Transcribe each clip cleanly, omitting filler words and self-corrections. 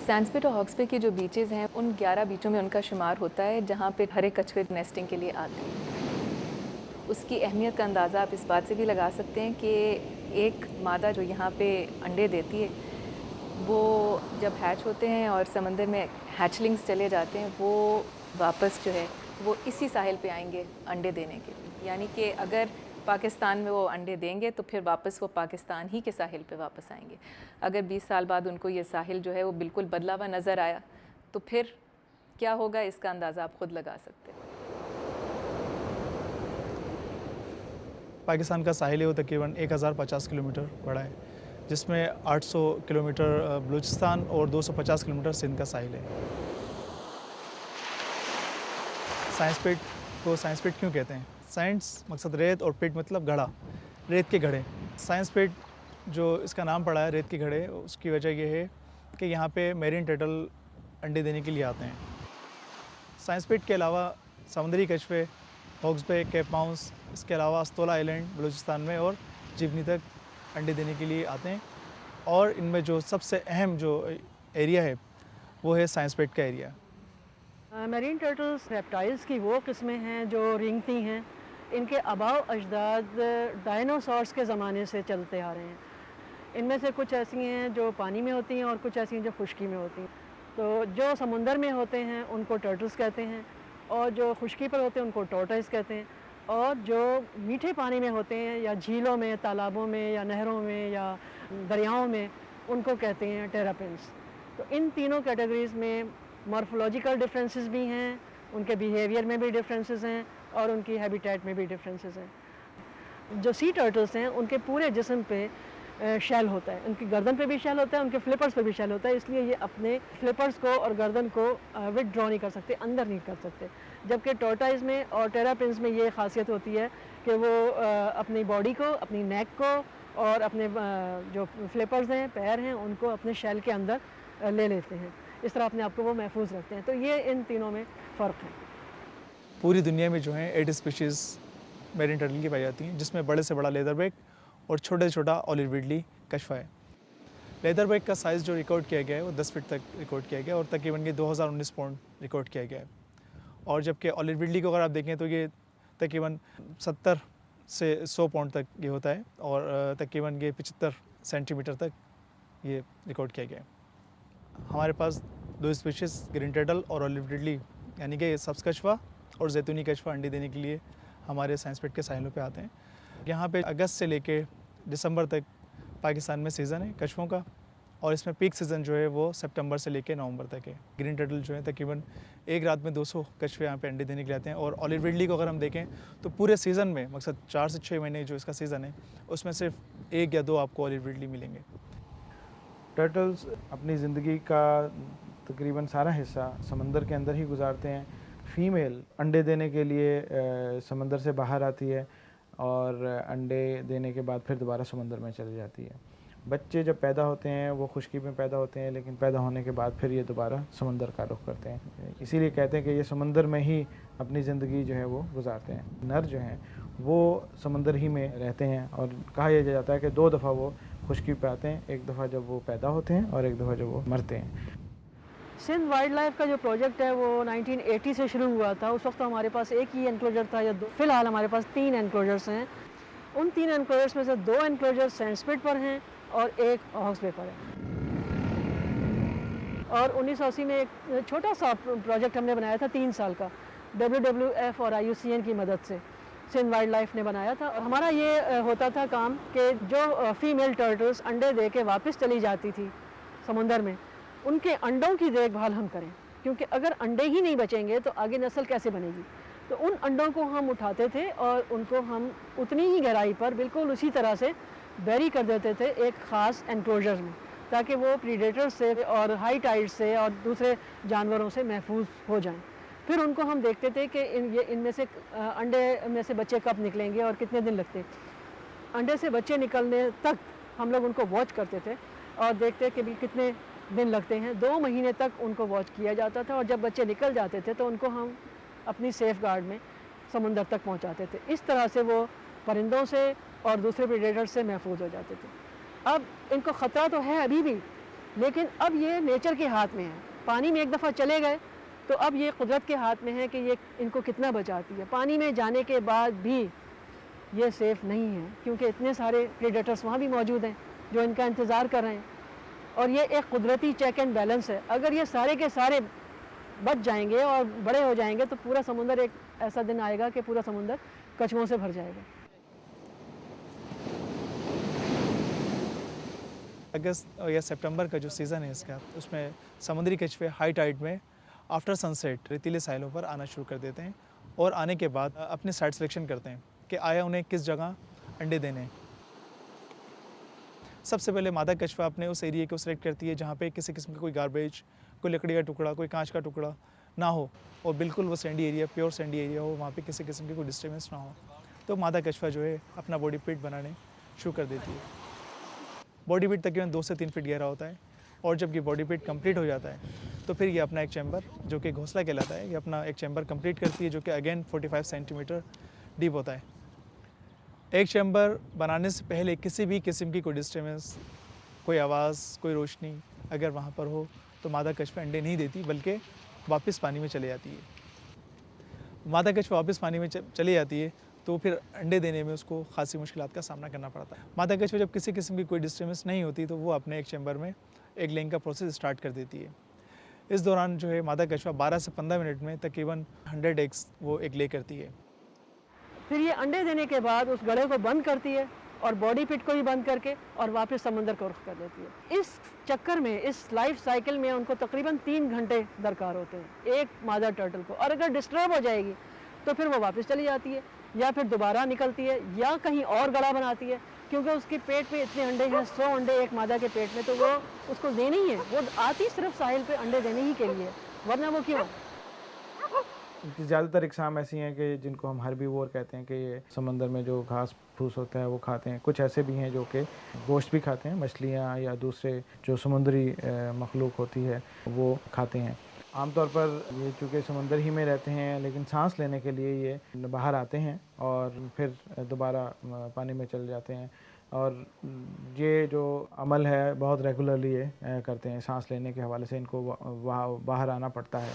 सैंड्सपिट और हॉक्स बे के जो बीचेज़ हैं, उन 11 बीचों में उनका शुमार होता है, जहाँ पे हरे कछुए नेस्टिंग के लिए आते हैं। उसकी अहमियत का अंदाज़ा आप इस बात से भी लगा सकते हैं कि एक मादा जो यहाँ पे अंडे देती है, वो जब हैच होते हैं और समंदर में हैचलिंग्स चले जाते हैं, वो वापस जो है वो इसी साहिल पे आएंगे अंडे देने के लिए। यानी कि अगर पाकिस्तान में वो अंडे देंगे तो फिर वापस वो पाकिस्तान ही के साहिल पे वापस आएंगे। अगर 20 साल बाद उनको ये साहिल जो है वो बिल्कुल बदला हुआ नज़र आया तो फिर क्या होगा, इसका अंदाज़ा आप खुद लगा सकते हैं। पाकिस्तान का साहिल है वो तकरीबन 1050 किलोमीटर बड़ा है, जिसमें 800 किलोमीटर बलूचिस्तान और 250 किलोमीटर सिंध का साहिल है। साइंस पिट को साइंस पिट क्यों कहते हैं? साइंस मकसद रेत और पिट मतलब घड़ा, रेत के घड़े। साइंस पिट जो इसका नाम पड़ा है रेत के घड़े, उसकी वजह यह है कि यहाँ पे मेरीन टर्टल अंडे देने के लिए आते हैं। साइंस पिट के अलावा समुद्री कछुए हॉक्स बे, केप माउस, इसके अलावा अस्तोला आइलैंड बलूचिस्तान में और जीवनी तक अंडे देने के लिए आते हैं। और इनमें जो सबसे अहम जो एरिया है वो है साइंस पिट का एरिया। मैरीन टर्टल्स रेप्टाइल्स की वो किस्में हैं जो रेंगती हैं। इनके आबाव अजदाद डायनासोर्स के ज़माने से चलते आ रहे हैं। इनमें से कुछ ऐसी हैं जो पानी में होती हैं और कुछ ऐसी हैं जो खुश्की में होती हैं। तो जो समुंदर में होते हैं उनको टर्टल्स कहते हैं, और जो खुश्की पर होते हैं उनको टोर्टोइस कहते हैं, और जो मीठे पानी में होते हैं या झीलों में, तालाबों में या नहरों में या दरियाओं में, उनको कहते हैं टेरापिन्स। तो इन तीनों कैटेगरीज़ में मॉर्फोलॉजिकल डिफरेंसेस भी हैं, उनके बिहेवियर में भी डिफरेंसेस हैं और उनकी हैबिटेट में भी डिफरेंसेस हैं। जो सी टर्टल्स हैं उनके पूरे जिस्म पे शेल होता है, उनकी गर्दन पे भी शेल होता है, उनके फ्लिपर्स पे भी शेल होता है, इसलिए ये अपने फ्लिपर्स को और गर्दन को विथड्रॉ नहीं कर सकते, अंदर नहीं कर सकते। जबकि टोर्टोइस में और टेरापिन्स में ये खासियत होती है कि वो अपनी बॉडी को, अपनी नेक को और अपने जो फ्लिपर्स हैं, पैर हैं, उनको अपने शेल के अंदर ले लेते हैं। इस तरह अपने आप को वो महफूज रखते हैं। तो ये इन तीनों में फ़र्क है। पूरी दुनिया में जो है 8 स्पीशीज़ मेरीन टर्टल की पाई जाती हैं, जिसमें बड़े से बड़ा लेदरबैक और छोटे से छोटा ऑलिव रिडली कछुआ है। लेदरबैक का साइज़ जो रिकॉर्ड किया गया है वो 10 फीट तक रिकॉर्ड किया गया है और तकरीबन ये 2019 पाउंड रिकॉर्ड किया गया है। और जबकि ऑलिव रिडली को अगर आप देखें तो ये तकरीबन 70 से 100 पाउंड तक ये होता है और तकरीबन ये 75 सेंटीमीटर तक ये रिकॉर्ड किया गया है। हमारे पास 2 स्पीशीज़ ग्रीन टर्टल और ऑलिव रिडली यानी कि सब्ज़ कछुआ और जैतूनी कछुआ अंडे देने के लिए हमारे साइंस पिट के साहिलों पे आते हैं। यहाँ पे अगस्त से लेके दिसंबर तक पाकिस्तान में सीज़न है कछुओं का, और इसमें पीक सीज़न जो है वो सितंबर से लेके नवंबर तक है। ग्रीन टर्टल जो है तकरीबन एक रात में 200 कछुए यहाँ पे अंडे देने के लिए आते हैं, और ऑलिव रिडली को अगर हम देखें तो पूरे सीज़न में मकसद 4 से 6 महीने जो इसका सीज़न है उसमें सिर्फ 1 या 2 आपको ऑलिव रिडली मिलेंगे। टर्टल्स अपनी ज़िंदगी का तकरीबन सारा हिस्सा समंदर के अंदर ही गुजारते हैं। फ़ीमेल अंडे देने के लिए समंदर से बाहर आती है और अंडे देने के बाद फिर दोबारा समंदर में चली जाती है। बच्चे जब पैदा होते हैं वो खुश्की में पैदा होते हैं, लेकिन पैदा होने के बाद फिर ये दोबारा समंदर का रुख करते हैं। इसीलिए कहते हैं कि ये समंदर में ही अपनी ज़िंदगी जो है वो गुजारते हैं। नर जो हैं वो समंदर ही में रहते हैं, और कहा यह जाता है कि 2 दफ़ा वो खुश्की पे आते हैं, एक दफ़ा जब वो पैदा होते हैं और एक दफ़ा जब वो मरते हैं। सिंध वाइल्ड लाइफ का जो प्रोजेक्ट है वो 1980 से शुरू हुआ था। उस वक्त तो हमारे पास एक ही एनक्लोजर था या 2, फ़िलहाल हमारे पास 3 एनक्लोजर्स हैं। उन 3 एनक्लोजर्स में से 2 एनक्लोजर सैंड्सपिट पर हैं और एक हॉक्स बे पर है। और 1980 में एक छोटा सा प्रोजेक्ट हमने बनाया था 3 साल का, WWF और IUCN की मदद से सिंध वाइल्ड लाइफ ने बनाया था। और हमारा ये होता था काम कि जो फीमेल टर्टल्स अंडे दे के वापस चली जाती थी समुंदर में, उनके अंडों की देखभाल हम करें, क्योंकि अगर अंडे ही नहीं बचेंगे तो आगे नस्ल कैसे बनेगी। तो उन अंडों को हम उठाते थे और उनको हम उतनी ही गहराई पर बिल्कुल उसी तरह से बैरी कर देते थे एक ख़ास एनक्लोजर में, ताकि वो प्रीडेटर से और हाई टाइड से और दूसरे जानवरों से महफूज हो जाएं। फिर उनको हम देखते थे कि इनमें से अंडे में से बच्चे कब निकलेंगे और कितने दिन लगते। अंडे से बच्चे निकलने तक हम लोग उनको वॉच करते थे और देखते कि भी कितने दिन लगते हैं। 2 महीने तक उनको वॉच किया जाता था, और जब बच्चे निकल जाते थे तो उनको हम अपनी सेफ गार्ड में समुंदर तक पहुंचाते थे। इस तरह से वो परिंदों से और दूसरे प्रेडेटर से महफूज हो जाते थे। अब इनको ख़तरा तो है अभी भी, लेकिन अब ये नेचर के हाथ में है। पानी में एक दफ़ा चले गए तो अब ये कुदरत के हाथ में है कि ये इनको कितना बचाती है। पानी में जाने के बाद भी ये सेफ़ नहीं है, क्योंकि इतने सारे प्रेडेटर्स वहाँ भी मौजूद हैं जो इनका इंतज़ार कर रहे हैं। और ये एक कुदरती चेक एंड बैलेंस है। अगर ये सारे के सारे बच जाएंगे और बड़े हो जाएंगे तो पूरा समुंदर, एक ऐसा दिन आएगा कि पूरा समुंदर कछुओं से भर जाएगा। अगस्त या सितंबर का जो सीज़न है इसका, उसमें समुद्री कछुए हाई टाइड में आफ्टर सनसेट रेतीले साहिलों पर आना शुरू कर देते हैं और आने के बाद अपने साइट सिलेक्शन करते हैं कि आया उन्हें किस जगह अंडे देने हैं। सबसे पहले मादा कछुआ अपने उस एरिया को सिलेक्ट करती है जहाँ पे किसी किस्म का कोई गार्बेज, कोई लकड़ी का टुकड़ा, कोई कांच का टुकड़ा ना हो और बिल्कुल वो Sandy area, pure Sandy area हो, वहाँ पे किसी किस्म की कोई डिस्टर्बेंस ना हो। तो मादा कछुआ जो है अपना बॉडी पिट बनाने शुरू कर देती है। बॉडी पिट तकरीबन 2 से 3 फीट गहरा होता है और जब ये बॉडी पिट कंप्लीट हो जाता है तो फिर ये अपना एक चैम्बर, जो कि घोंसला कहलाता है, ये अपना एक चैम्बर कंप्लीट करती है, जो कि अगेन 45 सेंटीमीटर डीप होता है। एक चैम्बर बनाने से पहले किसी भी किस्म की कोई डिस्टर्बेंस, कोई आवाज़, कोई रोशनी अगर वहाँ पर हो तो मादा कछुआ अंडे नहीं देती, बल्कि वापस पानी में चले जाती है। मादा कछुआ वापस पानी में चली जाती है तो फिर अंडे देने में उसको खासी मुश्किलात का सामना करना पड़ता है। मादा कछुआ जब किसी किस्म की कोई डिस्टर्बेंस नहीं होती तो वो अपने एक चैम्बर में एग लेइंग का प्रोसेस स्टार्ट कर देती है। इस दौरान जो है मादा कछुआ 12 से 15 मिनट में तकरीबन 100 एग्स वो एग ले करती है। फिर ये अंडे देने के बाद उस गड़े को बंद करती है और बॉडी पिट को भी बंद करके और वापस समंदर को रुख कर देती है। इस चक्कर में, इस लाइफ साइकिल में उनको तकरीबन 3 घंटे दरकार होते हैं एक मादा टर्टल को। और अगर डिस्टर्ब हो जाएगी तो फिर वो वापस चली जाती है या फिर दोबारा निकलती है या कहीं और गड़ा बनाती है, क्योंकि उसके पेट में इतने अंडे हैं, 100 अंडे एक मादा के पेट में, तो वो उसको देने ही है। वो आती सिर्फ साहिल पे अंडे देने ही के लिए, वरना वो क्यों। ज़्यादातर इकसाम ऐसी हैं कि जिनको हम हर्बीवोर कहते हैं कि ये समंदर में जो घास फूस होता है वो खाते हैं। कुछ ऐसे भी हैं जो कि गोश्त भी खाते हैं, मछलियाँ या दूसरे जो समुद्री मखलूक होती है वो खाते हैं। आमतौर पर ये चूँकि समंदर ही में रहते हैं, लेकिन सांस लेने के लिए ये बाहर आते हैं और फिर दोबारा पानी में चले जाते हैं। और ये जो अमल है बहुत रेगुलरली ये करते हैं। सांस लेने के हवाले से इनको वहाँ बाहर आना पड़ता है।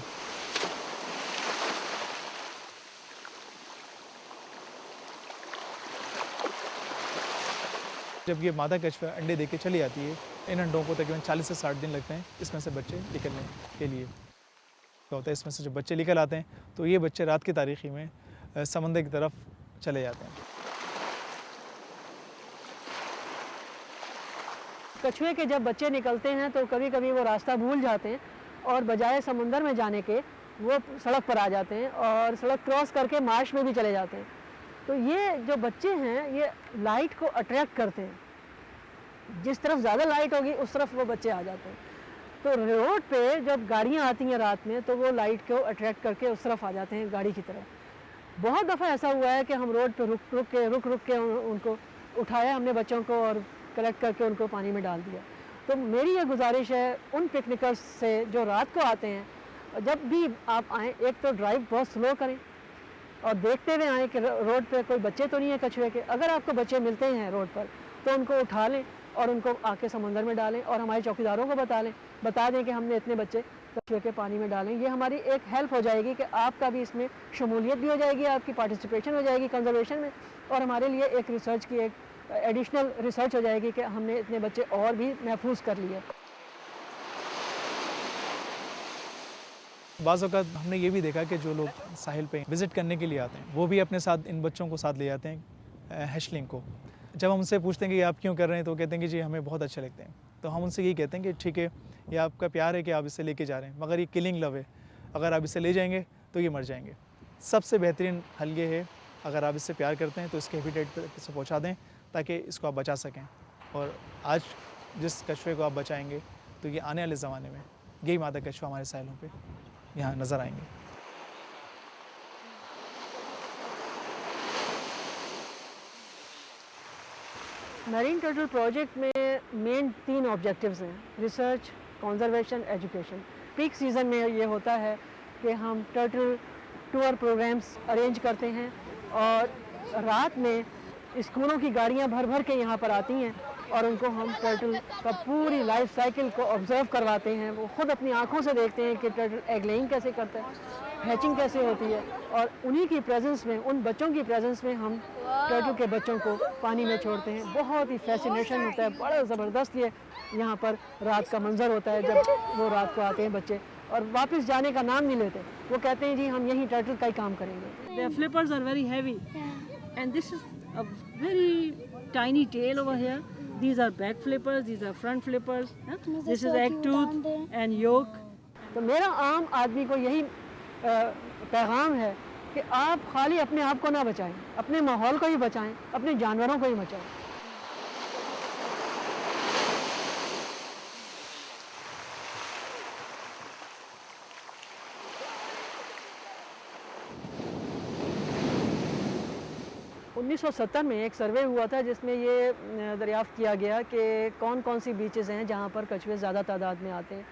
जब ये मादा कछुआ अंडे देके चली जाती है, इन अंडों को तकरीबन 40 से 60 दिन लगते हैं इसमें से बच्चे निकलने के लिए। क्या होता है, इसमें से जब बच्चे निकल आते हैं तो ये बच्चे रात की तारीखी में समंदर की तरफ चले जाते हैं। कछुए के जब बच्चे निकलते हैं तो कभी कभी वो रास्ता भूल जाते हैं और बजाय समुंदर में जाने के वो सड़क पर आ जाते हैं और सड़क क्रॉस करके मार्श में भी चले जाते हैं। तो ये जो बच्चे हैं ये लाइट को अट्रैक्ट करते हैं। जिस तरफ ज़्यादा लाइट होगी उस तरफ वो बच्चे आ जाते हैं। तो रोड पे जब गाड़ियाँ आती हैं रात में तो वो लाइट को अट्रैक्ट करके उस तरफ आ जाते हैं गाड़ी की तरफ। बहुत दफ़ा ऐसा हुआ है कि हम रोड पे रुक के उनको उठाया हमने बच्चों को और कलेक्ट करके उनको पानी में डाल दिया। तो मेरी ये गुजारिश है उन पिकनिकर्स से जो रात को आते हैं, जब भी आप आएँ एक तो ड्राइव बहुत स्लो करें और देखते हुए आएँ कि रोड पे कोई बच्चे तो नहीं है कछुए के। अगर आपको बच्चे मिलते हैं रोड पर तो उनको उठा लें और उनको आके समंदर में डालें और हमारे चौकीदारों को बता दें कि हमने इतने बच्चे कछुए के पानी में डालें। ये हमारी एक हेल्प हो जाएगी कि आपका भी इसमें शमूलियत भी हो जाएगी, आपकी पार्टिसिपेशन हो जाएगी कंजर्वेशन में, और हमारे लिए एक रिसर्च की एक एडिशनल रिसर्च हो जाएगी कि हमने इतने बच्चे और भी महफूज कर लिए। बाज़ औक़ात हमने ये भी देखा कि जो लोग साहिल पे विज़िट करने के लिए आते हैं वो भी अपने साथ इन बच्चों को साथ ले जाते हैं हैशलिंग को। जब हम उनसे पूछते हैं कि आप क्यों कर रहे हैं तो वो कहते हैं कि जी हमें बहुत अच्छे लगते हैं। तो हम उनसे यही कहते हैं कि ठीक है, ये आपका प्यार है कि आप इसे लेके जा रहे हैं, मगर ये किलिंग लव है। अगर आप इसे ले जाएंगे तो ये मर जाएंगे। सबसे बेहतरीन हल ये है, अगर आप इससे प्यार करते हैं तो इसके हैबिटेट पर इसे पहुँचा दें ताकि इसको आप बचा सकें। और आज जिस कछुए को आप बचाएँगे तो ये आने वाले ज़माने में यही मादा कछुआ हमारे साहिलों पर यहाँ नज़र आएंगे। मैरीन टर्टल प्रोजेक्ट में मेन 3 ऑब्जेक्टिव्स हैं: research, conservation, education. Peak season में ये होता है कि हम टर्टल टूर प्रोग्राम्स अरेंज करते हैं और रात में स्कूलों की गाड़ियाँ भर भर के यहाँ पर आती हैं और उनको हम टर्टल का पूरी लाइफ साइकिल को ऑब्जर्व करवाते हैं। वो खुद अपनी आंखों से देखते हैं कि टर्टल एग लेइंग कैसे करता है, हैचिंग कैसे होती है, और उन्हीं की प्रेजेंस में, उन बच्चों की प्रेजेंस में हम टर्टल के बच्चों को पानी में छोड़ते हैं। बहुत ही फैसिनेशन होता है, बड़ा ज़बरदस्त ये यहाँ पर रात का मंजर होता है जब वो रात को आते हैं बच्चे और वापस जाने का नाम नहीं लेते। वो कहते हैं जी हम यहीं टर्टल का ही काम करेंगे। Their flippers are very heavy and this is a very tiny tail over here. These are back flippers, these are front flippers. This is egg tooth and yolk. तो मेरा आम आदमी को यही पैगाम है कि आप खाली अपने आप को ना बचाएं, अपने माहौल को ही बचाएं, अपने जानवरों को ही बचाएं। उन्नीस 1970 में एक सर्वे हुआ था जिसमें ये दरियाफ़्त किया गया कि कौन कौन सी बीचेज़ हैं जहाँ पर कछुए ज़्यादा तादाद में आते हैं।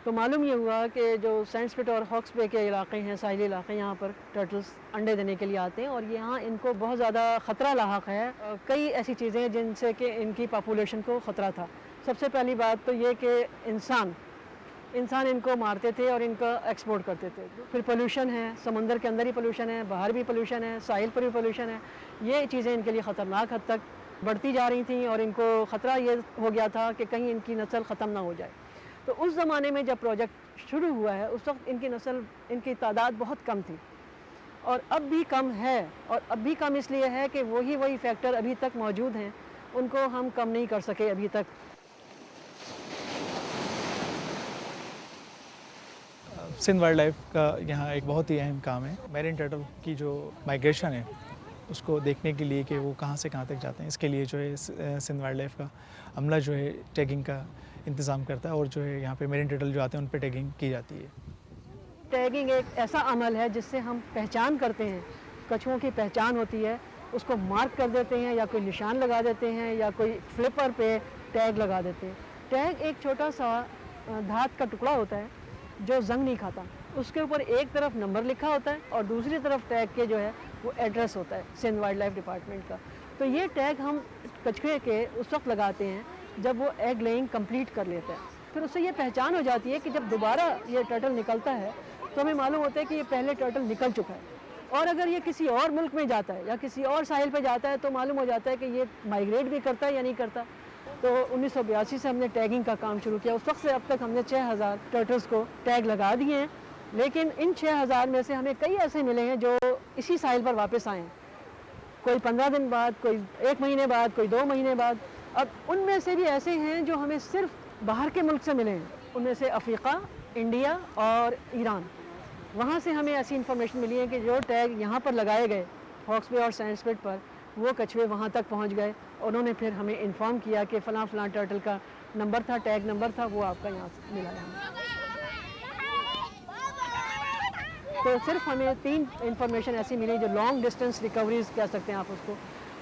तो मालूम ये हुआ कि जो सैंड स्पिट और हॉक्स बे के इलाके हैं, साहिली इलाके, यहाँ पर टर्टल्स अंडे देने के लिए आते हैं और यहाँ इनको बहुत ज़्यादा ख़तरा लाहक है। कई ऐसी चीज़ें हैं जिनसे कि इनकी पॉपुलेशन को ख़तरा था। सबसे पहली बात तो ये कि इंसान इनको मारते थे और इनका एक्सपोर्ट करते थे। फिर पोल्यूशन है, समंदर के अंदर ही पोल्यूशन है, बाहर भी पोल्यूशन है, साहिल पर भी पोल्यूशन है। ये चीज़ें इनके लिए ख़तरनाक हद तक बढ़ती जा रही थी और इनको ख़तरा ये हो गया था कि कहीं इनकी नस्ल ख़त्म ना हो जाए। तो उस ज़माने में जब प्रोजेक्ट शुरू हुआ है उस वक्त इनकी तादाद बहुत कम थी और अब भी कम है। और अब भी कम इसलिए है कि वही फैक्टर अभी तक मौजूद हैं, उनको हम कम नहीं कर सके अभी तक। सिंध वाइल्ड लाइफ का यहाँ एक बहुत ही अहम काम है। मैरीन टर्टल की जो माइग्रेशन है उसको देखने के लिए कि वो कहाँ से कहाँ तक जाते हैं, इसके लिए जो है सिंध वाइल्ड लाइफ का अमला जो है टैगिंग का इंतज़ाम करता है और जो है यहाँ पे मैरीन टर्टल जो आते हैं उन पे टैगिंग की जाती है। टैगिंग एक ऐसा अमल है जिससे हम पहचान करते हैं, कछुओं की पहचान होती है, उसको मार्क कर देते हैं या कोई निशान लगा देते हैं या कोई फ्लिपर पे टैग लगा देते हैं। टैग एक छोटा सा धात का टुकड़ा होता है जो जंग नहीं खाता। उसके ऊपर एक तरफ नंबर लिखा होता है और दूसरी तरफ टैग के जो है वो एड्रेस होता है सिंध वाइल्ड लाइफ डिपार्टमेंट का। तो ये टैग हम कछुए के उस वक्त लगाते हैं जब वो एग लेइंग कंप्लीट कर लेता है। फिर उससे ये पहचान हो जाती है कि जब दोबारा ये टर्टल निकलता है तो हमें मालूम होता है कि ये पहले टर्टल निकल चुका है। और अगर ये किसी और मुल्क में जाता है या किसी और साहिल पे जाता है तो मालूम हो जाता है कि ये माइग्रेट भी करता है या नहीं करता। तो 1982 से हमने टैगिंग का काम शुरू किया। उस वक्त से अब तक हमने 6000 टर्टल्स को टैग लगा दिए हैं, लेकिन इन 6000 में से हमें कई ऐसे मिले हैं जो इसी साहिल पर वापस आए हैं। कोई 15 दिन बाद, कोई 1 महीने बाद, कोई 2 महीने बाद। अब उनमें से भी ऐसे हैं जो हमें सिर्फ बाहर के मुल्क से मिले हैं। उनमें से अफ्रीका, इंडिया और ईरान, वहाँ से हमें ऐसी इन्फॉर्मेशन मिली है कि जो टैग यहाँ पर लगाए गए हॉक्स बे और सैंड स्पिट पर, वो कछुए वहाँ तक पहुँच गए। उन्होंने फिर हमें इन्फॉर्म किया कि फ़लाँ टर्टल का नंबर था, टैग नंबर था, वो आपका यहाँ से मिला है हमें। तो सिर्फ हमें 3 इन्फॉर्मेशन ऐसी मिली जो लॉन्ग डिस्टेंस रिकवरीज कह सकते हैं आप उसको,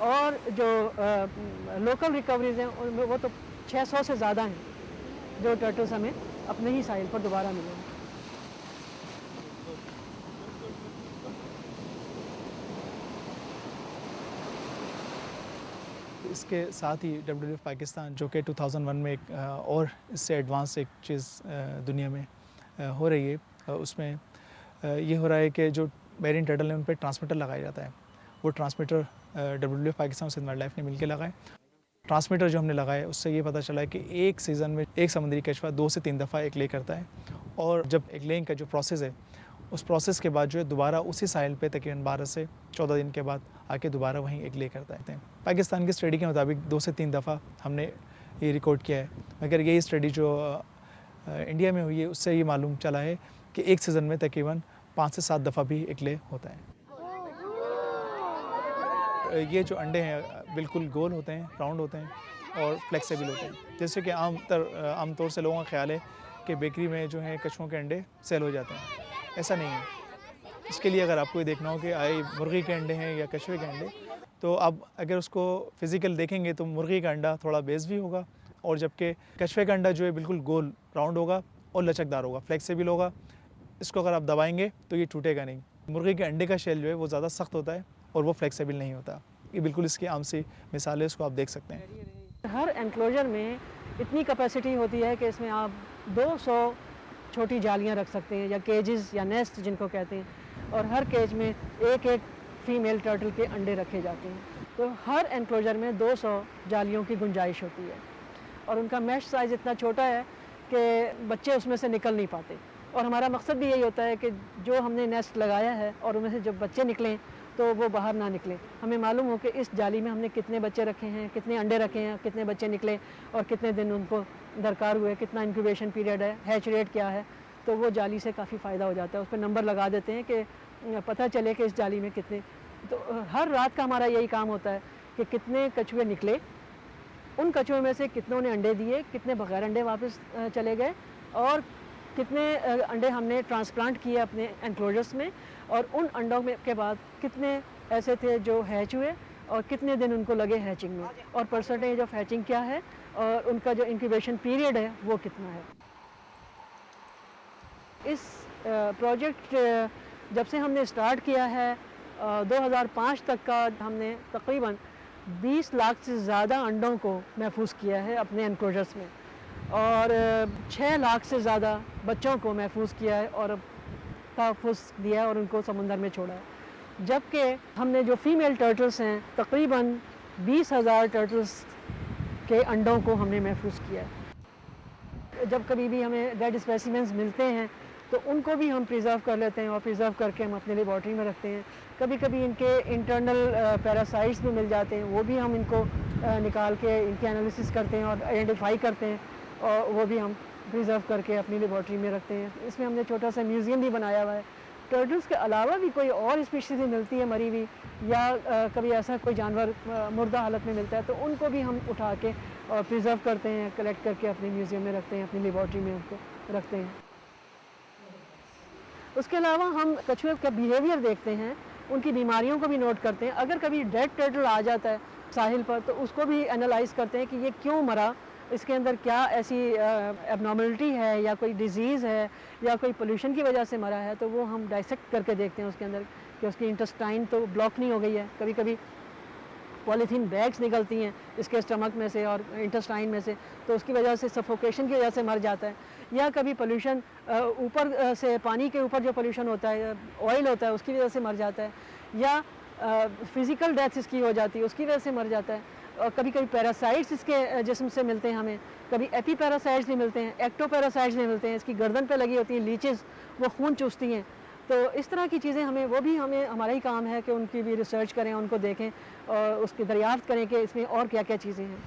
और जो लोकल रिकवरीज हैं उनमें वो तो 600 से ज़्यादा हैं जो टर्टल्स हमें अपने ही साहिल पर दोबारा मिले हैं। इसके साथ ही WWF पाकिस्तान जो कि 2001 में एक और इससे एडवांस एक चीज़ दुनिया में हो रही है, उसमें ये हो रहा है कि जो मैरीन टर्टल है उन पर ट्रांसमीटर लगाया जाता है। वो ट्रांसमीटर WWF पाकिस्तान और सिंध वाइल्ड लाइफ ने मिलकर लगाए। ट्रांसमीटर जो हमने लगाए उससे ये पता चला है कि एक सीज़न में एक समुद्री कछुआ 2 से 3 दफ़ा एग ले करता है और जब एग लेइंग का जो प्रोसेस है उस प्रोसेस के बाद जो है दोबारा उसी साहिल पे तकरीबन 12 से 14 दिन के बाद आके दोबारा वहीं एग ले करता है। पाकिस्तान की स्टडी के मुताबिक 2 से 3 दफ़ा हमने ये रिकॉर्ड किया है, मगर यही स्टडी जो इंडिया में हुई है उससे ये मालूम चला है कि एक सीज़न में तकरीबन 5 से 7 दफ़ा भी एग ले होता है। ये जो अंडे हैं बिल्कुल गोल होते हैं, राउंड होते हैं और फ्लेक्सिबल होते हैं। जैसे कि आमतौर से लोगों का ख्याल है कि बेकरी में जो है कछुओं के अंडे सेल हो जाते हैं, ऐसा नहीं है। इसके लिए अगर आपको ये देखना हो कि आए मुर्गी के अंडे हैं या कछुए के अंडे, तो आप अगर उसको फिज़िकल देखेंगे तो मुर्गी का अंडा थोड़ा बेस भी होगा और जबकि कछुए का अंडा जो है बिल्कुल गोल राउंड होगा और लचकदार होगा, फ्लेक्सिबल होगा। इसको अगर आप दबाएंगे तो ये टूटेगा नहीं। मुर्गी के अंडे का शेल जो है वो ज़्यादा सख्त होता है और वो फ्लेक्सिबल नहीं होता। ये बिल्कुल इसकी आम सी मिसाल है, इसको आप देख सकते हैं। हर एनक्लोजर में इतनी कैपेसिटी होती है कि इसमें आप 200 छोटी जालियां रख सकते हैं, या केजेस या नेस्ट जिनको कहते हैं, और हर केज में एक एक फीमेल टर्टल के अंडे रखे जाते हैं। तो हर एनक्लोजर में 200 जालियों की गुंजाइश होती है, और उनका मैश साइज़ इतना छोटा है कि बच्चे उसमें से निकल नहीं पाते। और हमारा मकसद भी यही होता है कि जो हमने नेस्ट लगाया है और उनमें से जब बच्चे निकलें तो वो बाहर ना निकलें। हमें मालूम हो कि इस जाली में हमने कितने बच्चे रखे हैं, कितने अंडे रखे हैं, कितने बच्चे निकले और कितने दिन उनको दरकार हुए, कितना इंक्यूबेशन पीरियड है, हैच रेट क्या है। तो वो जाली से काफ़ी फ़ायदा हो जाता है। उस पर नंबर लगा देते हैं कि पता चले कि इस जाली में कितने। तो हर रात का हमारा यही काम होता है कि कितने कछुए निकले, उन कछुओं में से कितनों ने अंडे दिए, कितने बगैर अंडे वापस चले गए, और कितने अंडे हमने ट्रांसप्लांट किए अपने एनक्लोजर्स में, और उन अंडों में के बाद कितने ऐसे थे जो हैच हुए और कितने दिन उनको लगे हैचिंग में, और परसेंटेज ऑफ हैचिंग क्या है, और उनका जो इंक्यूबेशन पीरियड है वो कितना है। इस प्रोजेक्ट जब से हमने स्टार्ट किया है 2005 तक का, हमने तकरीबन 20 लाख से ज़्यादा अंडों को महफूज किया है अपने एनक्लोजर्स में, और 6 लाख से ज़्यादा बच्चों को महफूज किया है और तहफ़्फ़ुज़ दिया है और उनको समुंदर में छोड़ा है। जबकि हमने जो फ़ीमेल टर्टल्स हैं, तकरीबन 20,000 टर्टल्स के अंडों को हमने महफूज किया है। जब कभी भी हमें डेड स्पेसिमेंस मिलते हैं तो उनको भी हम प्रिजर्व कर लेते हैं, और प्रिजर्व करके हम अपने लेबॉर्ट्री में रखते हैं। कभी कभी इनके इंटरनल पैरासाइट्स भी मिल जाते हैं, वो भी हम इनको निकाल के इनके एनालिसिस करते हैं और आइडेंटिफाई करते हैं, और वो भी हम प्रिजर्व करके अपनी लेबॉर्ट्री में रखते हैं। इसमें हमने छोटा सा म्यूज़ियम भी बनाया हुआ है। टर्टल्स के अलावा भी कोई और स्पीशीज़ मिलती है मरी हुई, या कभी ऐसा कोई जानवर मुर्दा हालत में मिलता है, तो उनको भी हम उठा के और प्रिजर्व करते हैं, कलेक्ट करके अपने म्यूज़ियम में रखते हैं, अपनी लेबॉर्ट्री में उनको रखते हैं। उसके अलावा हम कछुए का बिहेवियर देखते हैं, उनकी बीमारियों को भी नोट करते हैं। अगर कभी डेड टर्टल आ जाता है साहिल पर तो उसको भी एनालाइज करते हैं कि ये क्यों मरा, इसके अंदर क्या ऐसी एबनॉर्मलिटी है, या कोई डिज़ीज़ है, या कोई पोल्यूशन की वजह से मरा है। तो वो हम डाइसेक्ट करके देखते हैं उसके अंदर कि उसकी इंटेस्टाइन तो ब्लॉक नहीं हो गई है। कभी कभी पॉलीथीन बैग्स निकलती हैं इसके स्टमक में से और इंटेस्टाइन में से, तो उसकी वजह से सफोकेशन की वजह से मर जाता है। या कभी पोल्यूशन ऊपर से, पानी के ऊपर जो पोल्यूशन होता है, ऑयल होता है, उसकी वजह से मर जाता है। या फिज़िकल डेथ इसकी हो जाती है, उसकी वजह से मर जाता है। और कभी कभी पैरासाइट्स इसके जिस्म से मिलते हैं हमें, कभी एपी पैरासाइट्स भी मिलते हैं, एक्टो पैरासाइट्स भी मिलते हैं। इसकी गर्दन पे लगी होती हैं लीचेस, वो खून चूसती हैं। तो इस तरह की चीज़ें हमारा ही काम है कि उनकी भी रिसर्च करें, उनको देखें और उसकी दरियाफ्त करें कि इसमें और क्या क्या चीज़ें हैं।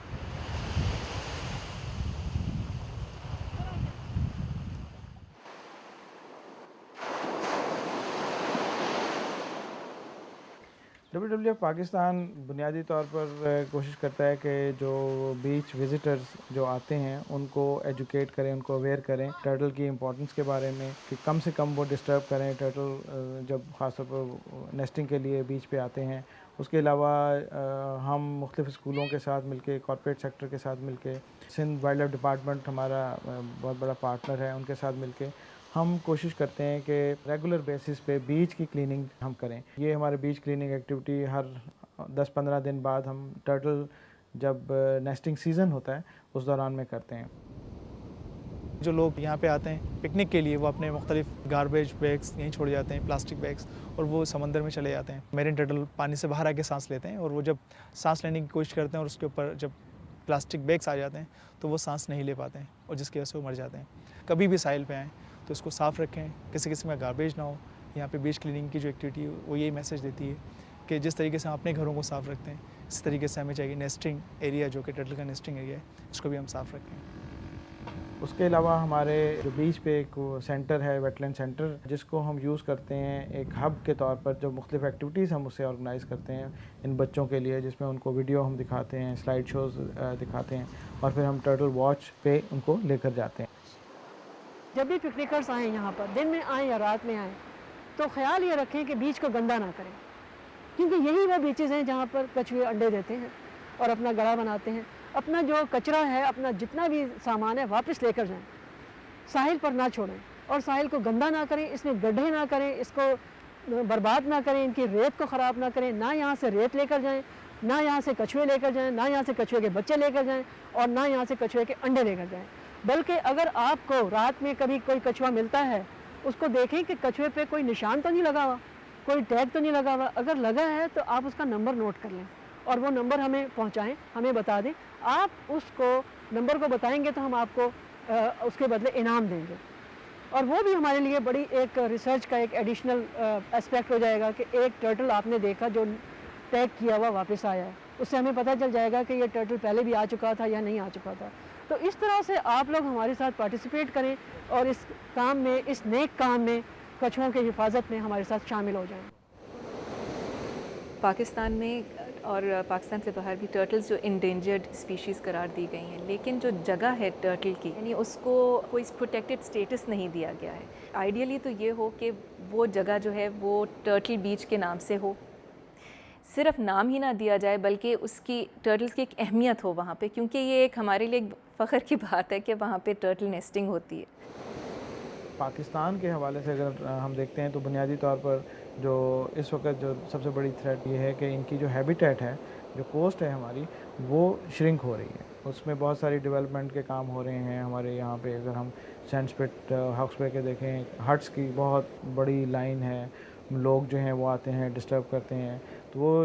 WWF पाकिस्तान बुनियादी तौर पर कोशिश करता है कि जो बीच विज़िटर्स जो आते हैं उनको एजुकेट करें, उनको अवेयर करें टर्टल की इम्पोर्टेंस के बारे में, कि कम से कम वो डिस्टर्ब करें टर्टल जब ख़ासतौर पर नेस्टिंग के लिए बीच पे आते हैं। उसके अलावा हम मुख्तलिफ़ स्कूलों के साथ मिलके, कॉर्पोरेट सेक्टर के साथ मिलके, सिंध वाइल्ड लाइफ डिपार्टमेंट हमारा बहुत बड़ा पार्टनर है, उनके साथ मिलके हम कोशिश करते हैं कि रेगुलर बेसिस पे बीच की क्लीनिंग हम करें। ये हमारे बीच क्लीनिंग एक्टिविटी हर 10-15 दिन बाद हम टर्टल जब नेस्टिंग सीज़न होता है उस दौरान में करते हैं। जो लोग यहाँ पे आते हैं पिकनिक के लिए, वो अपने मुख्तलिफ गार्बेज बैग्स यहीं छोड़ जाते हैं, प्लास्टिक बैग्स, और वो समंदर में चले जाते हैं। मेरिन टर्टल पानी से बाहर आके सांस लेते हैं, और वो जब सांस लेने की कोशिश करते हैं और उसके ऊपर जब प्लास्टिक बैग्स आ जाते हैं तो वो सांस नहीं ले पाते हैं, और जिसकी वजह से वो मर जाते हैं। कभी भी साहिल पे आएँ तो इसको साफ़ रखें, किसी किस्म का गार्बेज ना हो। यहाँ पे बीच क्लीनिंग की जो एक्टिविटी है वो यही मैसेज देती है कि जिस तरीके से हम अपने घरों को साफ़ रखते हैं, इस तरीके से हमें चाहिए नेस्टिंग एरिया, जो कि टर्टल का नेस्टिंग एरिया है, इसको भी हम साफ़ रखें। उसके अलावा हमारे जो बीच पे एक सेंटर है, वेटलैंड सेंटर, जिसको हम यूज़ करते हैं एक हब के तौर पर। जो मुख्तलिफ़ एक्टिविटीज़ हम उससे ऑर्गेनाइज़ करते हैं इन बच्चों के लिए, जिसमें उनको वीडियो हम दिखाते हैं, स्लाइड शोज़ दिखाते हैं, और फिर हम टर्टल वॉच पे उनको लेकर जाते हैं। जब भी पिकनिकर्स आएँ यहाँ पर, दिन में आएँ या रात में आएँ, तो ख्याल ये रखें कि बीच को गंदा ना करें, क्योंकि यही वो बीचेज़ हैं जहाँ पर कछुए अंडे देते हैं और अपना गड़ा बनाते हैं। अपना जो कचरा है, अपना जितना भी सामान है, वापस लेकर जाएं, साहिल पर ना छोड़ें, और साहिल को गंदा ना करें, इसमें गड्ढे ना करें, इसको बर्बाद ना करें, इनकी रेत को ख़राब ना करें, ना यहाँ से रेत लेकर जाएं, ना यहाँ से कछुए लेकर जाएं, ना यहाँ से कछुए के बच्चे लेकर जाएं और ना यहाँ से कछुए के अंडे लेकर जाएं। बल्कि अगर आपको रात में कभी कोई कछुआ मिलता है, उसको देखें कि कछुए पे कोई निशान तो नहीं लगा हुआ, कोई टैग तो नहीं लगा हुआ। अगर लगा है तो आप उसका नंबर नोट कर लें और वो नंबर हमें पहुँचाएँ, हमें बता दें। आप उसको नंबर को बताएँगे तो हम आपको उसके बदले इनाम देंगे। और वो भी हमारे लिए बड़ी एक रिसर्च का एक एडिशनल एस्पेक्ट हो जाएगा कि एक टर्टल आपने देखा जो टैग किया हुआ वापस आया है, उससे हमें पता चल जाएगा कि ये टर्टल पहले भी आ चुका था या नहीं आ चुका था। तो इस तरह से आप लोग हमारे साथ पार्टिसिपेट करें और इस काम में, इस नेक काम में, कछुओं की हिफाजत में हमारे साथ शामिल हो जाएं। पाकिस्तान में और पाकिस्तान से बाहर भी टर्टल्स जो इंडेंजर्ड स्पीशीज़ करार दी गई हैं, लेकिन जो जगह है टर्टल की, यानी उसको कोई प्रोटेक्टेड स्टेटस नहीं दिया गया है। आइडियली तो ये हो कि वो जगह जो है वो टर्टल बीच के नाम से हो, सिर्फ नाम ही ना दिया जाए बल्कि उसकी टर्टल्स की एक अहमियत हो वहाँ पे, क्योंकि ये एक हमारे लिए एक फ़ख्र की बात है कि वहाँ पे टर्टल नेस्टिंग होती है। पाकिस्तान के हवाले से अगर हम देखते हैं तो बुनियादी तौर पर जो इस वक्त जो सबसे बड़ी थ्रेट ये है कि इनकी जो हैबिटेट है, जो कोस्ट है हमारी, वो श्रिंक हो रही है। उसमें बहुत सारी डेवलपमेंट के काम हो रहे हैं हमारे यहाँ पे। अगर हम सैंडस्पिट, हॉक्स बे के देखें, हट्स की बहुत बड़ी लाइन है, लोग जो हैं वो आते हैं, डिस्टर्ब करते हैं, तो वो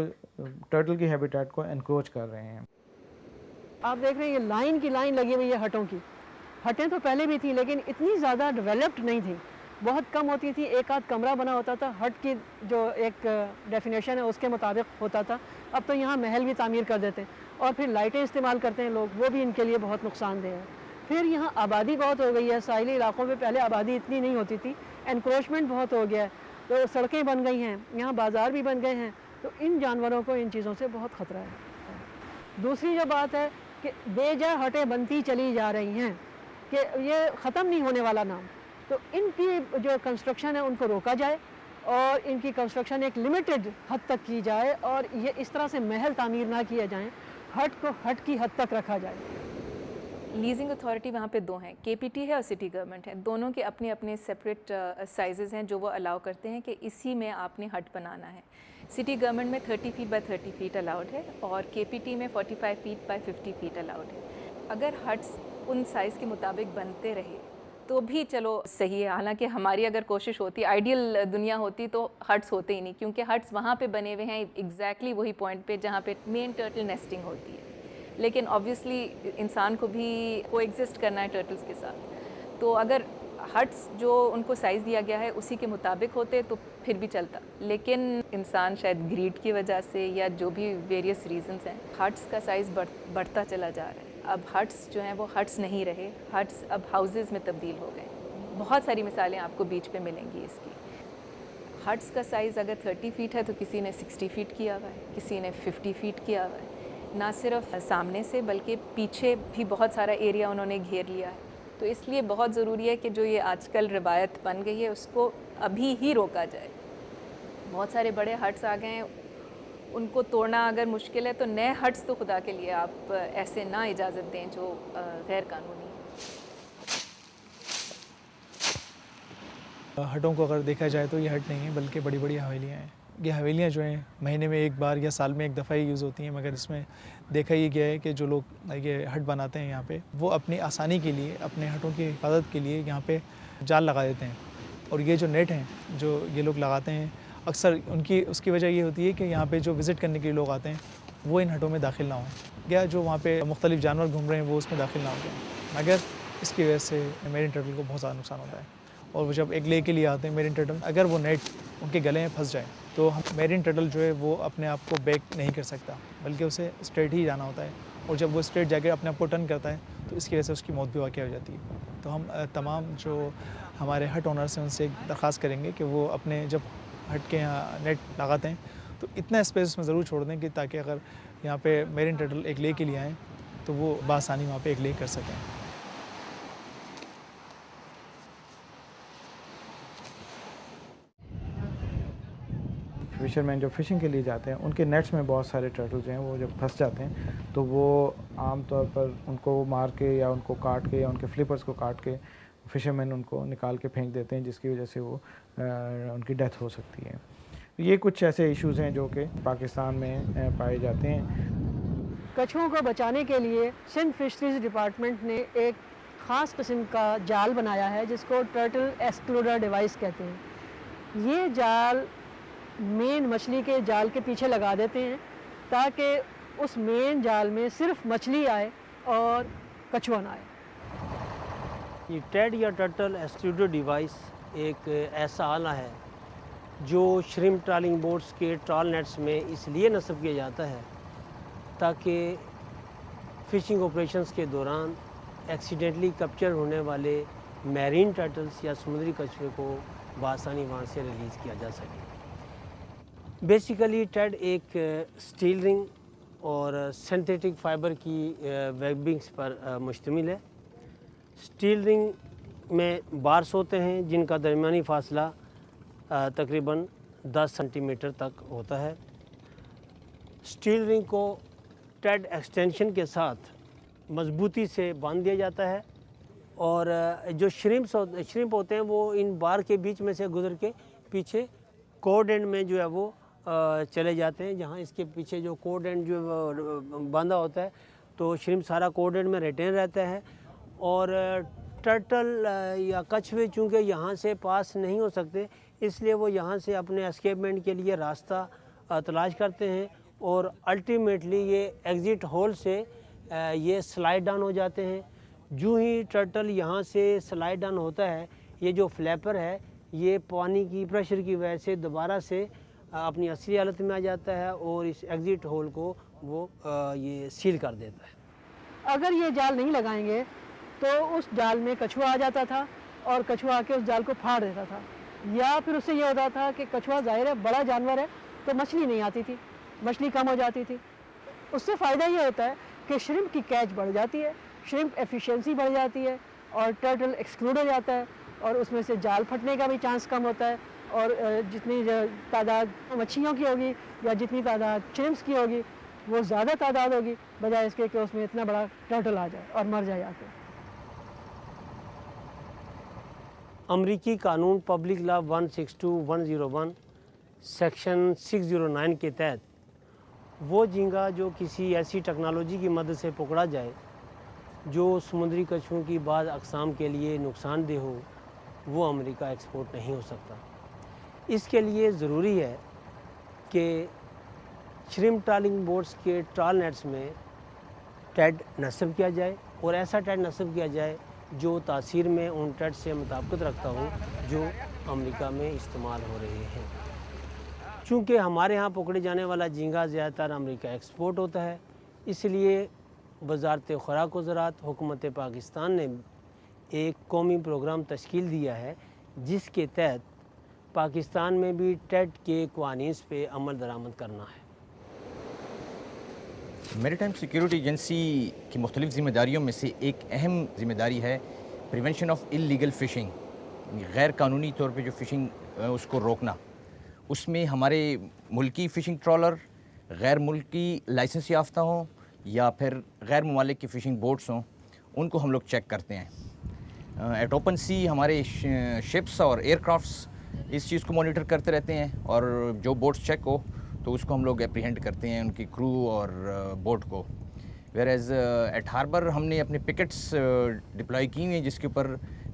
टर्टल की हैबिटेट को एनक्रोच कर रहे हैं। आप देख रहे हैं ये लाइन की लाइन लगी हुई है हटों की। हटें तो पहले भी थी लेकिन इतनी ज़्यादा डेवलप्ड नहीं थी, बहुत कम होती थी। एक आध कमरा बना होता था, हट की जो एक डेफिनेशन है उसके मुताबिक होता था। अब तो यहाँ महल भी तामीर कर देते हैं और फिर लाइटें इस्तेमाल करते हैं लोग, वो भी इनके लिए बहुत नुकसानदेह है। फिर यहाँ आबादी बहुत हो गई है, साहिली इलाकों में पहले आबादी इतनी नहीं होती थी, एनक्रोचमेंट बहुत हो गया है, तो सड़कें बन गई हैं, यहाँ बाज़ार भी बन गए हैं, तो इन जानवरों को इन चीज़ों से बहुत ख़तरा है। दूसरी जो बात है कि बेजा हटें बनती चली जा रही हैं, कि ये ख़त्म नहीं होने वाला नाम, तो इनकी जो कंस्ट्रक्शन है उनको रोका जाए और इनकी कंस्ट्रक्शन एक लिमिटेड हद तक की जाए और ये इस तरह से महल तामीर ना किए जाएं, हट को हट की हद तक रखा जाए। लीजिंग अथॉरिटी वहाँ पे दो हैं, केपीटी है और सिटी गवर्नमेंट है। दोनों के अपने अपने सेपरेट साइजेज़ हैं जो वो अलाउ करते हैं कि इसी में आपने हट बनाना है। सिटी गवर्नमेंट में 30 फीट बाय 30 फीट अलाउड है और केपीटी में 45 फीट बाय 50 फीट अलाउड है। अगर हट्स उन साइज़ के मुताबिक बनते रहे तो भी चलो सही है। हालांकि हमारी अगर कोशिश होती, आइडियल दुनिया होती तो हट्स होते ही नहीं, क्योंकि हट्स वहाँ पे बने हुए हैं एग्जैक्टली वही पॉइंट पे जहाँ पे मेन टर्टल नेस्टिंग होती है। लेकिन ऑब्वियसली इंसान को भी कोएग्जिस्ट करना है टर्टल्स के साथ, तो अगर हट्स जो उनको साइज़ दिया गया है उसी के मुताबिक होते तो फिर भी चलता। लेकिन इंसान शायद ग्रीड की वजह से या जो भी वेरियस रीजंस हैं, हट्स का साइज़ बढ़ता चला जा रहा है। अब हट्स जो हैं वो हट्स नहीं रहे, हट्स अब हाउसेस में तब्दील हो गए। बहुत सारी मिसालें आपको बीच पे मिलेंगी इसकी। हट्स का साइज़ अगर 30 फीट है तो किसी ने 60 फीट किया हुआ है, किसी ने 50 फीट किया हुआ है। ना सिर्फ सामने से बल्कि पीछे भी बहुत सारा एरिया उन्होंने घेर लिया है। तो इसलिए बहुत ज़रूरी है कि जो ये आजकल रवायत बन गई है उसको अभी ही रोका जाए। बहुत सारे बड़े हट्स आ गए हैं, उनको तोड़ना अगर मुश्किल है तो नए हट्स तो खुदा के लिए आप ऐसे ना इजाज़त दें जो गैर कानूनी है। हटों को अगर देखा जाए तो ये हट नहीं है बल्कि बड़ी बड़ी हवेलियाँ हैं। ये हवेलियाँ जो हैं महीने में एक बार या साल में एक दफ़ा ही यूज़ होती हैं, मगर इसमें देखा ये गया है कि जो लोग ये हट बनाते हैं यहाँ पे, वो अपनी आसानी के लिए, अपने हटों की हिफाजत के लिए यहाँ पे जाल लगा देते हैं। और ये जो नेट हैं जो ये लोग लगाते हैं, अक्सर उनकी उसकी वजह ये होती है कि यहाँ पे जो विज़िट करने के लिए लोग आते हैं वो इन हटों में दाखिल ना हों, या जो वहाँ पे मुख्तलिफ जानवर घूम रहे हैं वो उसमें दाखिल ना हो जाएँ, मगर इसकी वजह से मेरिन टर्टल को बहुत ज़्यादा नुकसान होता है। और वो जब एग ले के लिए आते हैं मेरिन टर्टल, अगर वो नेट उनके गले में फंस जाए तो मेरिन टर्टल जो है वो अपने आप को बैक नहीं कर सकता, बल्कि उसे स्ट्रेट ही जाना होता है। और जब वो स्ट्रेट जाकर अपने आप को टर्न करता है तो इसकी वजह से उसकी मौत भी वाक़ हो जाती है। तो हम तमाम जो हमारे हट ओनर्स हैं उनसे एक दरख्वास्त करेंगे कि वो अपने जब हट के यहाँ नेट लगाते हैं तो इतना स्पेस में ज़रूर छोड़ दें कि ताकि अगर यहाँ पे मेरिन टर्टल एक ले के लिए आएँ तो वो बासानी वहाँ पे एक ले कर सकें। फिशरमैन जो फ़िशिंग के लिए जाते हैं उनके नेट्स में बहुत सारे टर्टल जो हैं वो जब फंस जाते हैं तो वो आम तौर पर उनको मार के या उनको काट के या उनके फ्लिपर्स को काट के फ़िशरमैन उनको निकाल के फेंक देते हैं, जिसकी वजह से वो उनकी डेथ हो सकती है। ये कुछ ऐसे इश्यूज़ हैं जो कि पाकिस्तान में पाए जाते हैं। कछुओं को बचाने के लिए सिंध फिशरीज डिपार्टमेंट ने एक ख़ास किस्म का जाल बनाया है जिसको टर्टल एक्सक्लूडर डिवाइस कहते हैं। ये जाल मेन मछली के जाल के पीछे लगा देते हैं ताकि उस मेन जाल में सिर्फ मछली आए और कछुआ ना आए। ये टेड या टर्टल एक्सक्लूडर डिवाइस एक ऐसा आला है जो श्रिम्प ट्रॉलिंग बोट्स के ट्रॉल नेट्स में इसलिए नस्ब किया जाता है ताकि फ़िशिंग ऑपरेशंस के दौरान एक्सीडेंटली कैप्चर होने वाले मैरीन टर्टल्स या समुद्री कछुए को बआसानी वहाँ से रिलीज़ किया जा सके। बेसिकली टेड एक स्टील रिंग और सिंथेटिक फाइबर की वेबिंग्स पर मुश्तमिल है। स्टील रिंग में बार्स होते हैं जिनका दरमियानी फासला तकरीबन 10 सेंटीमीटर तक होता है। स्टील रिंग को टेड एक्सटेंशन के साथ मजबूती से बांध दिया जाता है और जो श्रिम्प होते हैं वो इन बार के बीच में से गुजर के पीछे कोड एंड में जो है वो चले जाते हैं, जहाँ इसके पीछे जो कोड एंड जो बांधा होता है तो श्रिम्प सारा कोड एंड में रिटेन रहता है। और टर्टल या कछुए चूँकि यहाँ से पास नहीं हो सकते इसलिए वो यहाँ से अपने एस्केपमेंट के लिए रास्ता तलाश करते हैं और अल्टीमेटली ये एग्ज़िट होल से ये स्लाइड डाउन हो जाते हैं। जो ही टर्टल यहाँ से स्लाइड डाउन होता है ये जो फ्लैपर है ये पानी की प्रेशर की वजह से दोबारा से अपनी असली हालत में आ जाता है और इस एग्ज़िट होल को वो ये सील कर देता है। अगर ये जाल नहीं लगाएंगे तो उस जाल में कछुआ आ जाता था और कछुआ आके उस जाल को फाड़ देता था, या फिर उससे ये होता था कि कछुआ ज़ाहिर है बड़ा जानवर है तो मछली नहीं आती थी, मछली कम हो जाती थी। उससे फ़ायदा ये होता है कि श्रिम्प की कैच बढ़ जाती है, श्रिम्प एफिशिएंसी बढ़ जाती है और टर्टल एक्सक्लूड हो जाता है और उसमें से जाल फटने का भी चांस कम होता है और जितनी तादाद मच्छियों की होगी या जितनी तादाद श्रिम्प्स की होगी वो ज़्यादा तादाद होगी बजाय इसके कि उसमें इतना बड़ा टर्टल आ जाए और मर जाए आके। अमरीकी कानून पब्लिक लॉ 162/101 सेक्शन 609 के तहत वो झींगा जो किसी ऐसी टेक्नोलॉजी की मदद से पकड़ा जाए जो समुद्री कछुओं की बाद अक़साम के लिए नुकसानदेह हो वो अमेरिका एक्सपोर्ट नहीं हो सकता। इसके लिए ज़रूरी है कि श्रिम्प ट्रॉलिंग बोट्स के ट्रॉल नेट्स में टेड नस्ब किया जाए और ऐसा टेड नस्ब किया जाए जो तासीर में उन टेड से मुताबिकत रखता हो जो अमेरिका में इस्तेमाल हो रहे हैं। चूँकि हमारे यहाँ पकड़े जाने वाला झींगा ज़्यादातर अमेरिका एक्सपोर्ट होता है इसलिए वज़ारत खुराक व ज़राअत हुकूमत पाकिस्तान ने एक कौमी प्रोग्राम तश्कील दिया है जिसके तहत पाकिस्तान में भी टेड के क़वानीन पे अमल दरामद करना है। मैरीटाइम सिक्योरिटी एजेंसी की मुख्तलिफ़ ज़िम्मेदारियों में से एक अहम ज़िम्मेदारी है प्रिवेंशन ऑफ इल्लीगल फ़िशिंग, गैर कानूनी तौर पे जो फ़िशिंग उसको रोकना। उसमें हमारे मुल्की फ़िशिंग ट्रॉलर गैर मुल्की लाइसेंस याफ्ता हों या फिर गैर ममालिक की फ़िशिंग बोट्स हों उनको हम लोग चेक करते हैं। एट ओपन सी हमारे शिप्स और एयरक्राफ्ट्स इस चीज़ को मॉनिटर करते रहते हैं और जो बोट्स चेक हो तो उसको हम लोग एप्रीहेंड करते हैं उनकी क्रू और बोट को। वेयर एज़ एट हार्बर हमने अपने पिकेट्स डिप्लॉय की हुई हैं जिसके ऊपर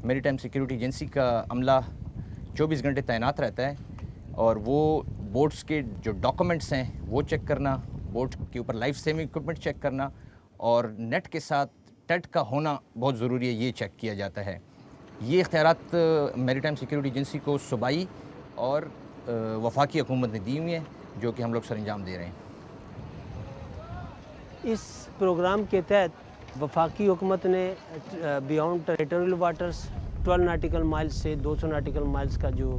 मैरीटाइम सिक्योरिटी एजेंसी का अमला 24 घंटे तैनात रहता है और वो बोट्स के जो डॉक्यूमेंट्स हैं वो चेक करना, बोट के ऊपर लाइफ सेविंग इक्विपमेंट चेक करना और नेट के साथ टेड का होना बहुत ज़रूरी है, ये चेक किया जाता है। ये इख्तियारात मैरीटाइम सिक्योरिटी एजेंसी को सूबाई और वफाकी हुकूमत ने दी हुई हैं जो कि हम लोग सरअंजाम दे रहे हैं। इस प्रोग्राम के तहत वफाकी हुकूमत ने beyond territorial waters 12 nautical miles से 200 नाटिकल माइल्स का जो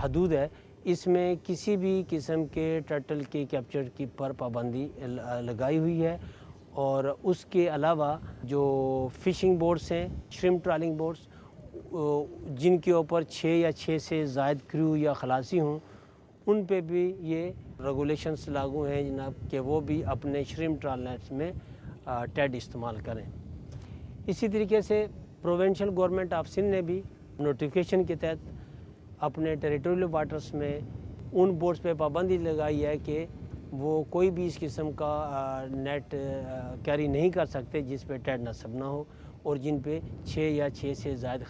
हदूद है इसमें किसी भी किस्म के टर्टल के कैप्चर की पर पाबंदी लगाई हुई है और उसके अलावा जो फ़िशिंग बोट्स हैं, श्रिम्प ट्रॉलिंग बोट्स जिनके ऊपर 6 या 6 से ज़ायद क्रू या खलासी हों उन पे भी ये रेगुलेशंस लागू हैं जनाब कि वो भी अपने श्रिम्प ट्रॉल नेट्स में टेड इस्तेमाल करें। इसी तरीके से प्रोविंशियल गवर्नमेंट ऑफ सिंध ने भी नोटिफिकेशन के तहत अपने टेरिटोरियल वाटर्स में उन बोट्स पे पाबंदी लगाई है कि वो कोई भी इस किस्म का नेट कैरी नहीं कर सकते जिस पे टेड नस्ब ना हो और जिन पे 6 या 6 से ज़ायद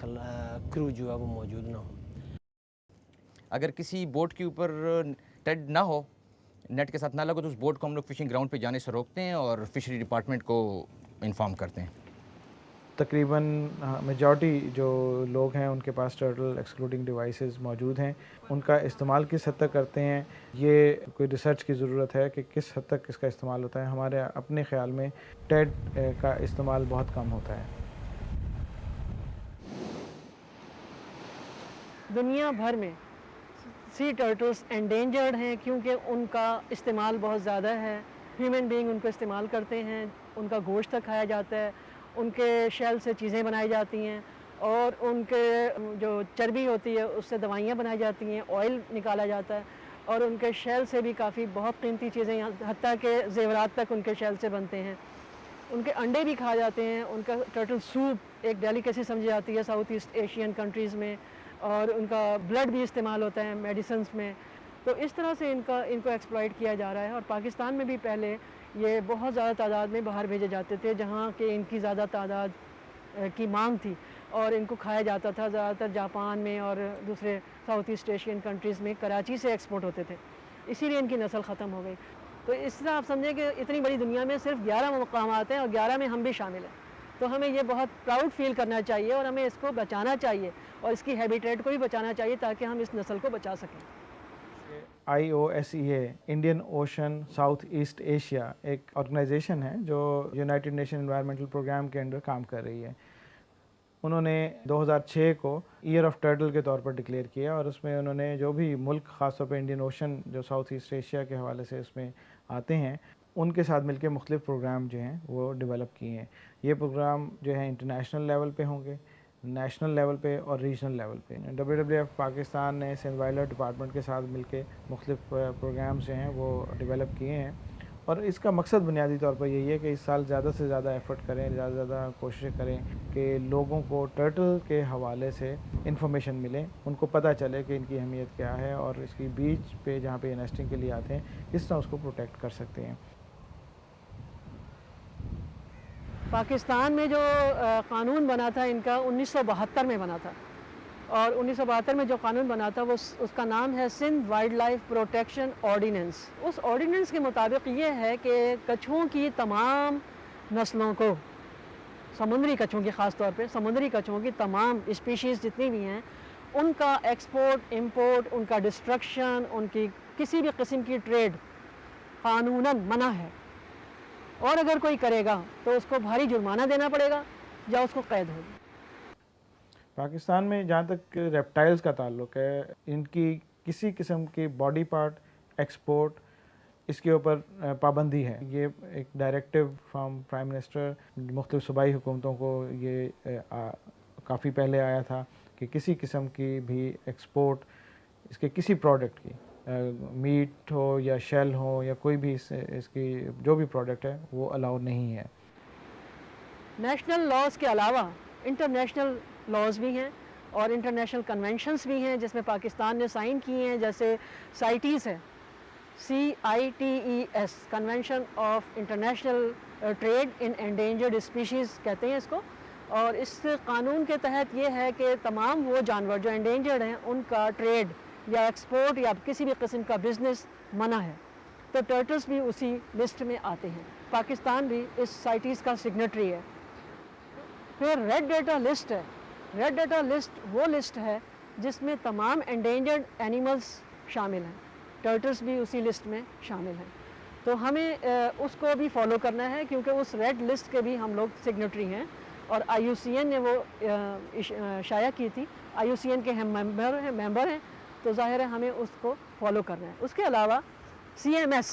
क्रू जो है वो मौजूद ना हो। अगर किसी बोट के ऊपर टेड ना हो, नेट के साथ ना लगो, तो उस बोट को हम लोग फ़िशिंग ग्राउंड पे जाने से रोकते हैं और फिशरी डिपार्टमेंट को इन्फॉर्म करते हैं। तकरीबन मेजॉरिटी जो लोग हैं उनके पास टर्टल एक्सक्लूडिंग डिवाइसेस मौजूद हैं। उनका इस्तेमाल किस हद तक करते हैं, ये कोई रिसर्च की ज़रूरत है कि किस हद तक इसका इस्तेमाल होता है। हमारे अपने ख़्याल में टेड का इस्तेमाल बहुत कम होता है। दुनिया भर में सी टर्टल्स एंडेंजर्ड हैं क्योंकि उनका इस्तेमाल बहुत ज़्यादा है। ह्यूमन बीइंग उनको इस्तेमाल करते हैं, उनका गोश्त तक खाया जाता है, उनके शेल से चीज़ें बनाई जाती हैं और उनके जो चर्बी होती है उससे दवाइयाँ बनाई जाती हैं, ऑयल निकाला जाता है और उनके शेल से भी काफ़ी बहुत कीमती चीज़ें, हत्ता के ज़ेवरात तक उनके शेल से बनते हैं। उनके अंडे भी खाए जाते हैं। उनका टर्टल सूप एक डेलिकेसी समझी जाती है साउथ ईस्ट एशियन कंट्रीज़ में और उनका ब्लड भी इस्तेमाल होता है मेडिसिन्स में। तो इस तरह से इनको एक्सप्लॉइट किया जा रहा है और पाकिस्तान में भी पहले ये बहुत ज़्यादा तादाद में बाहर भेजे जाते थे जहाँ कि इनकी ज़्यादा तादाद की मांग थी और इनको खाया जाता था। ज़्यादातर जापान में और दूसरे साउथ ईस्ट एशियन कंट्रीज़ में कराची से एक्सपोर्ट होते थे, इसीलिए इनकी नस्ल ख़त्म हो गई। तो इस तरह आप समझें कि इतनी बड़ी दुनिया में सिर्फ 11 मकामात हैं और 11 में हम भी शामिल हैं। तो हमें ये बहुत प्राउड फील करना चाहिए और हमें इसको बचाना चाहिए और इसकी हैबिटेट को भी बचाना चाहिए ताकि हम इस नस्ल को बचा सकें। IOSEA Indian ocean south east Asia एक ऑर्गेनाइजेशन है जो यूनाइटेड नेशन एनवायरमेंटल प्रोग्राम के अंडर काम कर रही है। उन्होंने 2006 को ईयर ऑफ टर्टल के तौर पर डिक्लेयर किया और उसमें उन्होंने जो भी मुल्क ख़ास तौर पर इंडियन ओशन जो साउथ ईस्ट एशिया के हवाले से उसमें आते हैं उनके साथ मिलकर मुख्तलिफ प्रोग्राम जो हैं वो डेवलप किए हैं। ये प्रोग्राम जो है इंटरनेशनल लेवल पे होंगे, नेशनल लेवल पे और रीजनल लेवल पे। WWF पाकिस्तान ने सिंध वाइल्ड लाइफ डिपार्टमेंट के साथ मिलकर मुख्तलिफ प्रोग्राम्स जो हैं वो डेवलप किए हैं और इसका मकसद बुनियादी तौर पर यही है कि इस साल ज़्यादा से ज़्यादा एफ़र्ट करें, ज़्यादा से ज़्यादा कोशिश करें कि लोगों को टर्टल के हवाले से इंफॉर्मेशन मिले, उनको पता चले कि इनकी अहमियत क्या है और इसकी बीच पे जहाँ पे नेस्टिंग के लिए आते हैं किस तरह उसको प्रोटेक्ट कर सकते हैं। पाकिस्तान में जो कानून बना था इनका 1972 में बना था और 1972 में जो कानून बना था वो उसका नाम है Sindh wildlife protection ordinance. उस ऑर्डिनेंस के मुताबिक ये है कि कछुओं की तमाम नस्लों को, समुद्री कछुओं की ख़ास तौर पे समुद्री कछुओं की तमाम स्पीशीज़ जितनी भी हैं उनका एक्सपोर्ट, इंपोर्ट, उनका डिस्ट्रक्शन, उनकी किसी भी किस्म की ट्रेड कानूनन मना है और अगर कोई करेगा तो उसको भारी जुर्माना देना पड़ेगा या उसको कैद होगी। पाकिस्तान में जहाँ तक रेप्टाइल्स का ताल्लुक है, इनकी किसी किस्म की बॉडी पार्ट एक्सपोर्ट इसके ऊपर पाबंदी है। ये एक डायरेक्टिव फ्राम प्राइम मिनिस्टर मुख्तलिफ सूबाई हुकूमतों को ये काफ़ी पहले आया था कि किसी किस्म की भी एक्सपोर्ट इसके किसी प्रोडक्ट की, मीट हो या शेल हो या कोई भी इसकी जो भी प्रोडक्ट है वो अलाउ नहीं है। नेशनल लॉज के अलावा इंटरनेशनल लॉज भी हैं और इंटरनेशनल कन्वेंशंस भी हैं जिसमें पाकिस्तान ने साइन किए हैं। जैसे CITES है, CITES, convention of international trade in endangered species कहते हैं इसको। और इस कानून के तहत ये है कि तमाम वो जानवर जो एंडेंजर्ड हैं उनका ट्रेड या एक्सपोर्ट या किसी भी किस्म का बिज़नेस मना है। तो टर्टल्स भी उसी लिस्ट में आते हैं। पाकिस्तान भी इस CITES का सिग्नेटरी है। फिर रेड डेटा लिस्ट है। रेड डेटा लिस्ट वो लिस्ट है जिसमें तमाम एंडेंजर्ड एनिमल्स शामिल हैं, टर्टल्स भी उसी लिस्ट में शामिल हैं। तो हमें उसको भी फॉलो करना है क्योंकि उस रेड लिस्ट के भी हम लोग सिग्नेटरी हैं और IUCN ने वो शाया की थी। IUCN के हम मेंबर हैं तो ज़ाहिर है हमें उसको फॉलो करना है। उसके अलावा CMS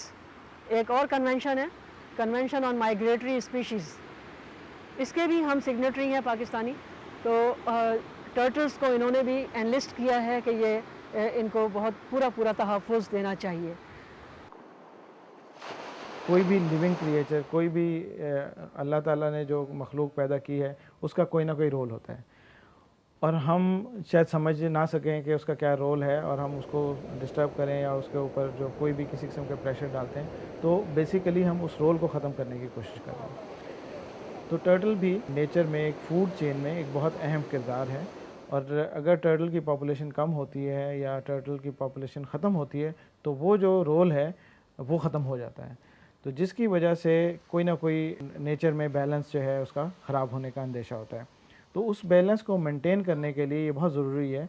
एक और कन्वेंशन है, कन्वेंशन ऑन माइग्रेटरी स्पीशीज़, इसके भी हम सिग्नेटरी हैं पाकिस्तानी। तो टर्टल्स को इन्होंने भी एनलिस्ट किया है कि ये इनको बहुत पूरा तहफ़्फ़ुज़ देना चाहिए। कोई भी लिविंग क्रिएचर, कोई भी अल्लाह ताला ने जो मखलूक पैदा की है उसका कोई ना कोई रोल होता है और हम शायद समझ ना सकें कि उसका क्या रोल है और हम उसको डिस्टर्ब करें या उसके ऊपर जो कोई भी किसी किस्म का प्रेशर डालते हैं, तो बेसिकली हम उस रोल को ख़त्म करने की कोशिश कर रहे हैं। तो टर्टल भी नेचर में एक फूड चेन में एक बहुत अहम किरदार है, और अगर टर्टल की पॉपुलेशन कम होती है या टर्टल की पॉपुलेशन ख़त्म होती है तो वो जो रोल है वो ख़त्म हो जाता है, तो जिसकी वजह से कोई ना कोई नेचर में बैलेंस जो है उसका ख़राब होने का अंदेशा होता है। तो उस बैलेंस को मेंटेन करने के लिए ये बहुत ज़रूरी है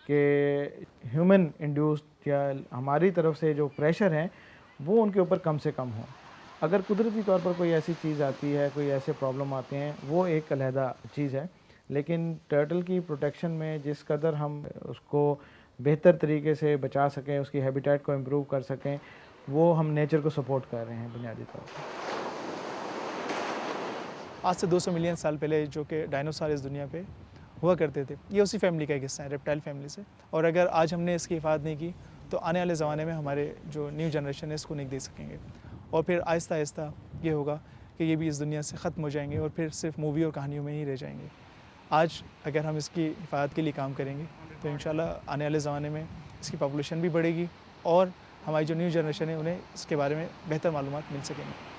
कि ह्यूमन इंड्यूस्ड या हमारी तरफ से जो प्रेशर है वो उनके ऊपर कम से कम हो। अगर कुदरती तौर पर कोई ऐसी चीज़ आती है, कोई ऐसे प्रॉब्लम आते हैं, वो एक अलहदा चीज़ है, लेकिन टर्टल की प्रोटेक्शन में जिस कदर हम उसको बेहतर तरीके से बचा सकें, उसकी हैबिटेट को इम्प्रूव कर सकें, वो हम नेचर को सपोर्ट कर रहे हैं बुनियादी तौर पर। आज से 200 मिलियन साल पहले जो कि डायनासोर इस दुनिया पे हुआ करते थे, ये उसी फैमिली का एक हिस्सा है, रेप्टाइल फैमिली से। और अगर आज हमने इसकी हिफाजत नहीं की तो आने वाले ज़माने में हमारे जो न्यू जनरेशन है इसको नहीं देख सकेंगे, और फिर आहिस्ता आहिस्ता ये होगा कि ये भी इस दुनिया से ख़त्म हो जाएंगे और फिर सिर्फ मूवी और कहानियों में ही रह जाएंगे। आज अगर हम इसकी हिफाजत के लिए काम करेंगे तो इंशाल्लाह आने वाले ज़माने में इसकी पॉपुलेशन भी बढ़ेगी और हमारी जो न्यू जनरेशन है उन्हें इसके बारे में बेहतर मालूमात मिल सकेंगे।